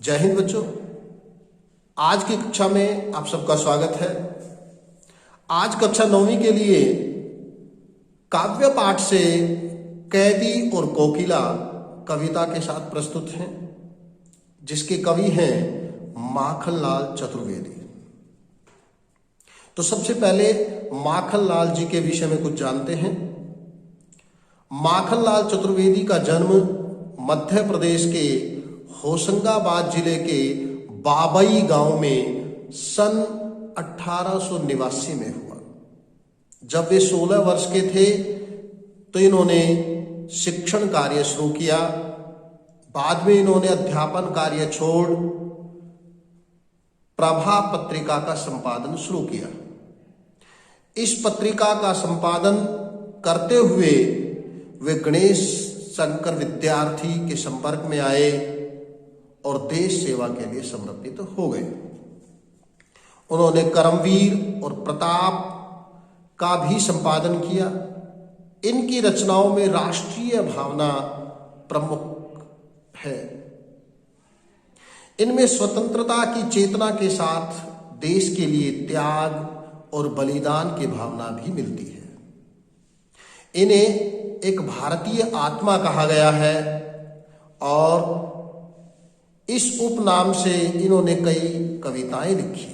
जय हिंद बच्चों। आज की कक्षा में आप सबका स्वागत है। आज कक्षा 9वीं के लिए काव्य पाठ से कैदी और कोकिला कविता के साथ प्रस्तुत हैं, जिसके कवि हैं माखनलाल चतुर्वेदी। तो सबसे पहले माखनलाल जी के विषय में कुछ जानते हैं। माखनलाल चतुर्वेदी का जन्म मध्य प्रदेश के होशंगाबाद जिले के बाबई गांव में सन 1889 में हुआ। जब वे 16 वर्ष के थे तो इन्होंने शिक्षण कार्य शुरू किया। बाद में इन्होंने अध्यापन कार्य छोड़ प्रभा पत्रिका का संपादन शुरू किया। इस पत्रिका का संपादन करते हुए वे गणेश शंकर विद्यार्थी के संपर्क में आए और देश सेवा के लिए समर्पित हो गए। उन्होंने कर्मवीर और प्रताप का भी संपादन किया। इनकी रचनाओं में राष्ट्रीय भावना प्रमुख है। इनमें स्वतंत्रता की चेतना के साथ देश के लिए त्याग और बलिदान की भावना भी मिलती है। इन्हें एक भारतीय आत्मा कहा गया है और इस उपनाम से इन्होंने कई कविताएं लिखी।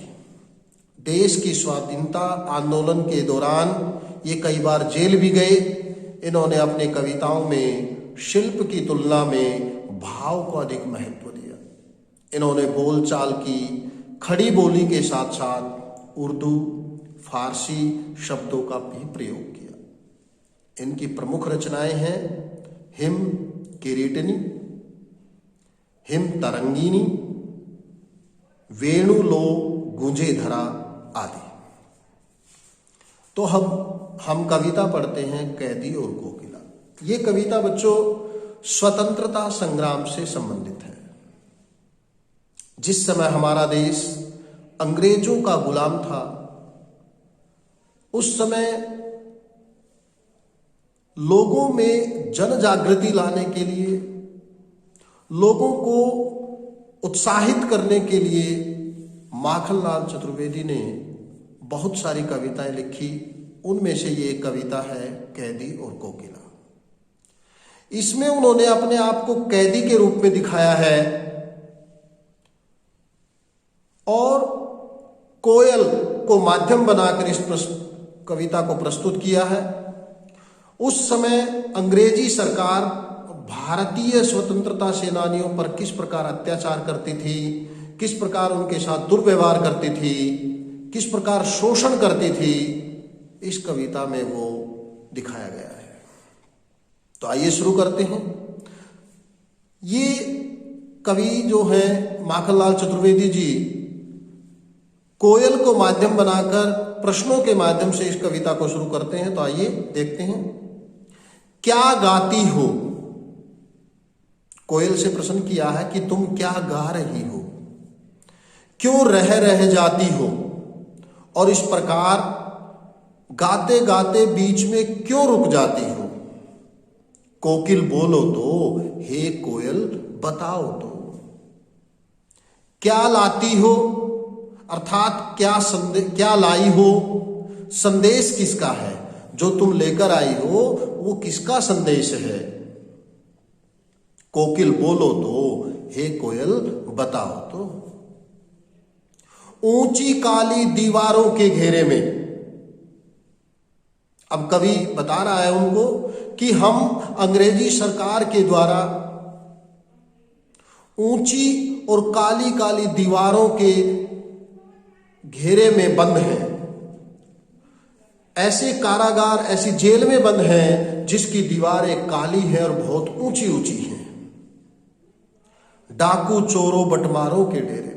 देश की स्वाधीनता आंदोलन के दौरान ये कई बार जेल भी गए। इन्होंने अपनी कविताओं में शिल्प की तुलना में भाव को अधिक महत्व दिया। इन्होंने बोलचाल की खड़ी बोली के साथ साथ उर्दू फारसी शब्दों का भी प्रयोग किया। इनकी प्रमुख रचनाएं हैं हिम किरीटनी, हिम तरंगिनी, वेणु लो गूंजे धरा आदि। तो हम कविता पढ़ते हैं कैदी और कोकिला। ये कविता बच्चों स्वतंत्रता संग्राम से संबंधित है। जिस समय हमारा देश अंग्रेजों का गुलाम था, उस समय लोगों में जन जागृति लाने के लिए, लोगों को उत्साहित करने के लिए माखनलाल चतुर्वेदी ने बहुत सारी कविताएं लिखी। उनमें से ये एक कविता है कैदी और कोकिला। इसमें उन्होंने अपने आप को कैदी के रूप में दिखाया है और कोयल को माध्यम बनाकर इस कविता को प्रस्तुत किया है। उस समय अंग्रेजी सरकार भारतीय स्वतंत्रता सेनानियों पर किस प्रकार अत्याचार करती थी, किस प्रकार उनके साथ दुर्व्यवहार करती थी, किस प्रकार शोषण करती थी, इस कविता में वो दिखाया गया है। तो आइए शुरू करते हैं। ये कवि जो है माखनलाल चतुर्वेदी जी कोयल को माध्यम बनाकर प्रश्नों के माध्यम से इस कविता को शुरू करते हैं। तो आइए देखते हैं। क्या गाती हो? कोयल से प्रश्न किया है कि तुम क्या गा रही हो, क्यों रह जाती हो और इस प्रकार गाते गाते बीच में क्यों रुक जाती हो? कोकिल बोलो तो, हे कोयल बताओ तो। क्या लाती हो अर्थात क्या लाई हो? संदेश किसका है? जो तुम लेकर आई हो वो किसका संदेश है? कोकिल बोलो तो, हे कोयल बताओ तो। ऊंची काली दीवारों के घेरे में, अब कवि बता रहा है उनको कि हम अंग्रेजी सरकार के द्वारा ऊंची और काली काली दीवारों के घेरे में बंद हैं। ऐसे कारागार, ऐसी जेल में बंद हैं जिसकी दीवारें काली हैं और बहुत ऊंची ऊंची हैं। डाकू चोरों बटमारों के डेरे में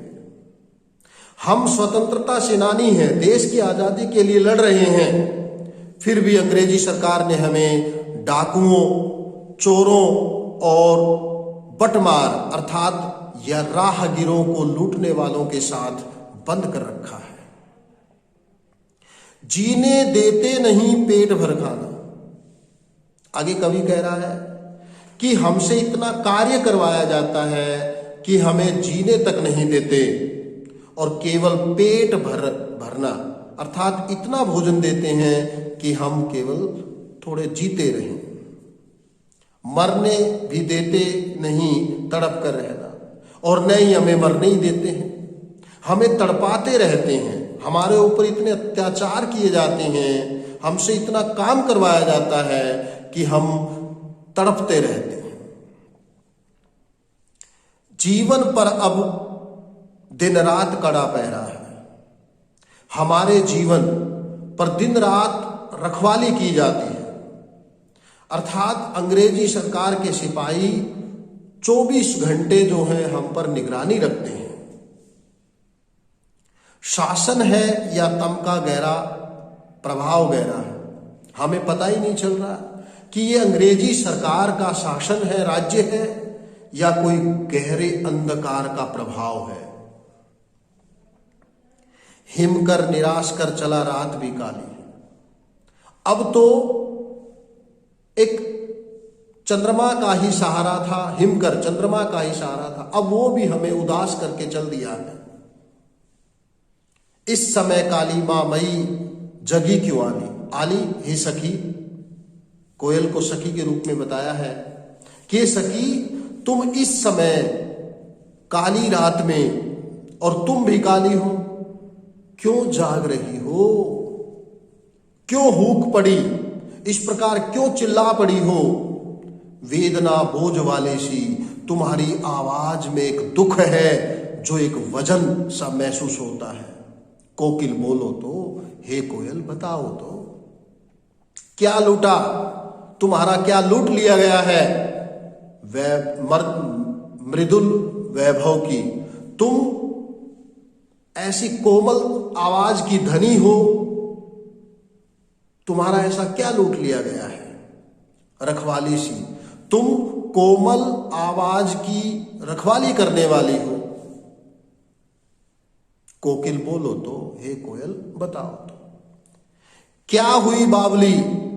हम स्वतंत्रता सेनानी हैं, देश की आजादी के लिए लड़ रहे हैं, फिर भी अंग्रेजी सरकार ने हमें डाकुओं, चोरों और बटमार अर्थात या राहगीरों को लूटने वालों के साथ बंद कर रखा है। जीने देते नहीं पेट भर खाना। आगे कवि कह रहा है कि हमसे इतना कार्य करवाया जाता है कि हमें जीने तक नहीं देते और केवल पेट भरना अर्थात इतना भोजन देते हैं कि हम केवल थोड़े जीते रहें। मरने भी देते नहीं, तड़प कर रहना, और न ही हमें मरने ही देते हैं, हमें तड़पाते रहते हैं। हमारे ऊपर इतने अत्याचार किए जाते हैं, हमसे इतना काम करवाया जाता है कि हम तड़पते रहते हैं। जीवन पर अब दिन रात कड़ा पहरा है। हमारे जीवन पर दिन रात रखवाली की जाती है, अर्थात अंग्रेजी सरकार के सिपाही 24 घंटे जो है हम पर निगरानी रखते हैं। शासन है या तमका गहरा प्रभाव गहरा है, हमें पता ही नहीं चल रहा कि ये अंग्रेजी सरकार का शासन है, राज्य है, या कोई गहरे अंधकार का प्रभाव है। हिम कर निराश कर चला रात भी काली। अब तो एक चंद्रमा का ही सहारा था, हिमकर चंद्रमा का ही सहारा था, अब वो भी हमें उदास करके चल दिया है। इस समय काली मां मई जगी क्यों आली। आली हे सखी, कोयल को सखी के रूप में बताया है कि सखी तुम इस समय काली रात में, और तुम भी काली हो, क्यों जाग रही हो, क्यों हूक पड़ी, इस प्रकार क्यों चिल्ला पड़ी हो। वेदना बोझ वाले सी तुम्हारी आवाज में एक दुख है जो एक वजन सा महसूस होता है। कोकिल बोलो तो, हे कोयल बताओ तो, क्या लूटा, तुम्हारा क्या लूट लिया गया है। मृदुल वैभव की तुम ऐसी कोमल आवाज की धनी हो, तुम्हारा ऐसा क्या लूट लिया गया है। रखवाली सी तुम कोमल आवाज की रखवाली करने वाली हो। कोकिल बोलो तो, हे कोयल बताओ तो, क्या हुई बावली,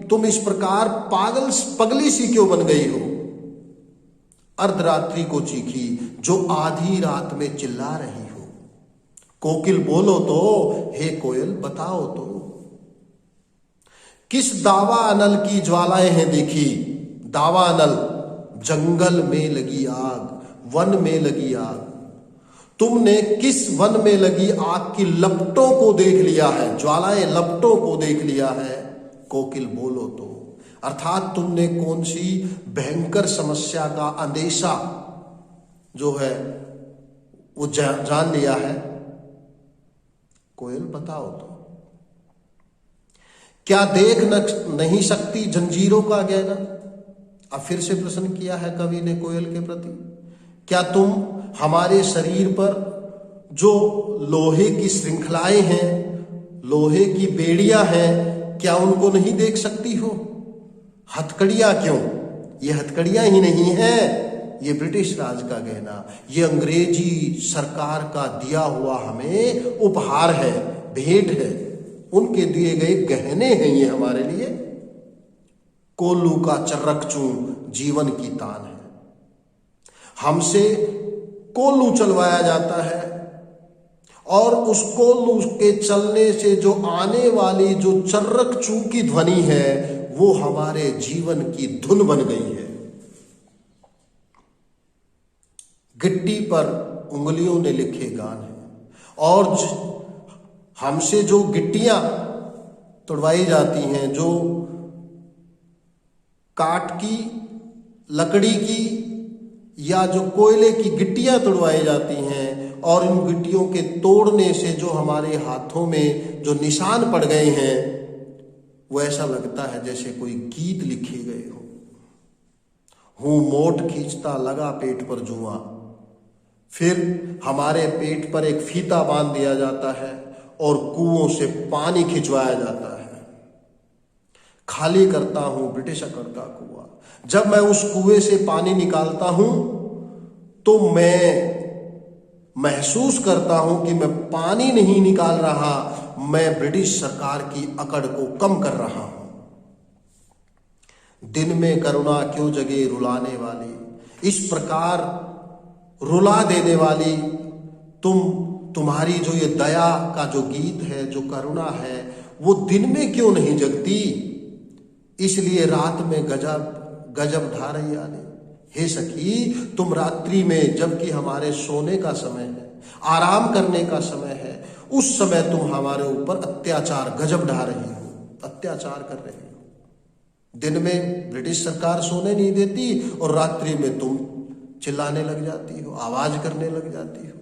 तुम इस प्रकार पगली सी क्यों बन गई हो। अर्धरात्रि को चीखी जो आधी रात में चिल्ला रही हो। कोकिल बोलो तो, हे कोयल बताओ तो, किस दावा अनल की ज्वालाएं हैं देखी। दावा अनल जंगल में लगी आग, वन में लगी आग। तुमने किस वन में लगी आग की लपटों को देख लिया है, ज्वालाएं लपटों को देख लिया है। कोकिल बोलो तो, अर्थात तुमने कौन सी भयंकर समस्या का अंदेशा जो है वो जान लिया है। कोयल बताओ तो, क्या देख नहीं सकती जंजीरों का गहना। अब फिर से प्रश्न किया है कवि ने कोयल के प्रति, क्या तुम हमारे शरीर पर जो लोहे की श्रृंखलाएं हैं, लोहे की बेड़ियां हैं, क्या उनको नहीं देख सकती हो। हथकड़ियां क्यों, ये हथकड़ियां ही नहीं है, ये ब्रिटिश राज का गहना, ये अंग्रेजी सरकार का दिया हुआ हमें उपहार है, भेंट है, उनके दिए गए गहने हैं ये हमारे लिए। कोल्लू का चर्रकचू जीवन की तान है, हमसे कोल्लू चलवाया जाता है, और उस कोल्लू के चलने से जो आने वाली जो चर्रकचू की ध्वनि है वो हमारे जीवन की धुन बन गई है। गिट्टी पर उंगलियों ने लिखे गान है, और हमसे जो गिट्टियां तोड़वाई जाती हैं, जो काठ की, लकड़ी की या जो कोयले की गिट्टियां तोड़वाई जाती हैं, और इन गिट्टियों के तोड़ने से जो हमारे हाथों में जो निशान पड़ गए हैं वो ऐसा लगता है जैसे कोई गीत लिखे गए हो। हूं मोट खींचता लगा पेट पर जुआ, फिर हमारे पेट पर एक फीता बांध दिया जाता है और कुओं से पानी खिंचवाया जाता है। खाली करता हूं ब्रिटिशर का कुआं, जब मैं उस कुएं से पानी निकालता हूं तो मैं महसूस करता हूं कि मैं पानी नहीं निकाल रहा, मैं ब्रिटिश सरकार की अकड़ को कम कर रहा हूं। दिन में करुणा क्यों जगे रुलाने वाली, इस प्रकार रुला देने वाली, तुम्हारी जो ये दया का जो गीत है, जो करुणा है, वो दिन में क्यों नहीं जगती? इसलिए रात में गजब गजब ढा रही आने। हे सखी, तुम रात्रि में, जबकि हमारे सोने का समय है, आराम करने का समय है, उस समय तुम हमारे ऊपर अत्याचार गजब ढा रही हो, अत्याचार कर रही हो। दिन में ब्रिटिश सरकार सोने नहीं देती और रात्रि में तुम चिल्लाने लग जाती हो, आवाज करने लग जाती हो।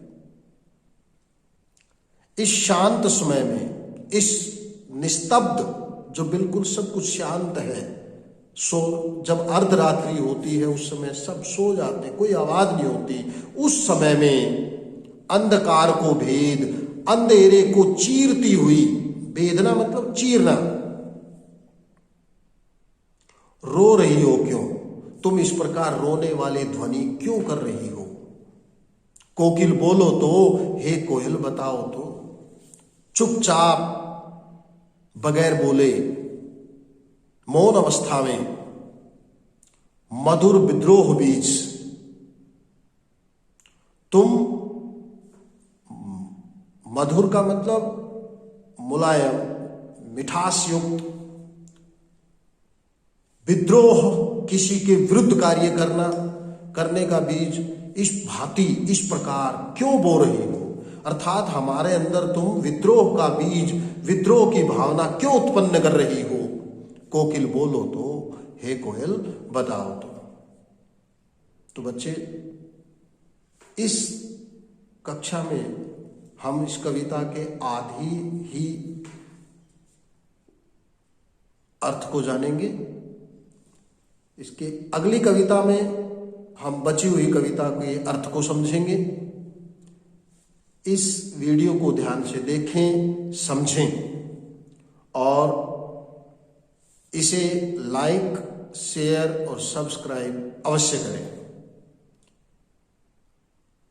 इस शांत समय में, इस निस्तब्ध, जो बिल्कुल सब कुछ शांत है, जब अर्धरात्रि होती है उस समय सब सो जाते, कोई आवाज नहीं होती, उस समय में अंधकार को भेद, अंधेरे को चीरती हुई, भेदना मतलब चीरना, रो रही हो क्यों? तुम इस प्रकार रोने वाली ध्वनि क्यों कर रही हो? कोकिल बोलो तो, हे कोयल बताओ तो। चुपचाप बगैर बोले, मौन अवस्था में, मधुर विद्रोह बीज तुम, मधुर का मतलब मुलायम, मिठास युक्त, विद्रोह किसी के विरुद्ध कार्य करने का बीज इस भांति, इस प्रकार क्यों बो रही हो? अर्थात हमारे अंदर तुम विद्रोह का बीज, विद्रोह की भावना क्यों उत्पन्न कर रही हो? कोकिल बोलो तो, हे कोयल बताओ तो बच्चे, इस कक्षा में हम इस कविता के आधी ही अर्थ को जानेंगे। इसके अगली कविता में हम बची हुई कविता के अर्थ को समझेंगे। इस वीडियो को ध्यान से देखें, समझें और इसे लाइक, शेयर और सब्सक्राइब अवश्य करें।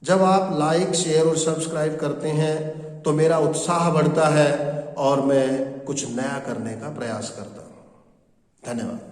जब आप लाइक, शेयर और सब्सक्राइब करते हैं तो मेरा उत्साह बढ़ता है और मैं कुछ नया करने का प्रयास करता हूं। धन्यवाद।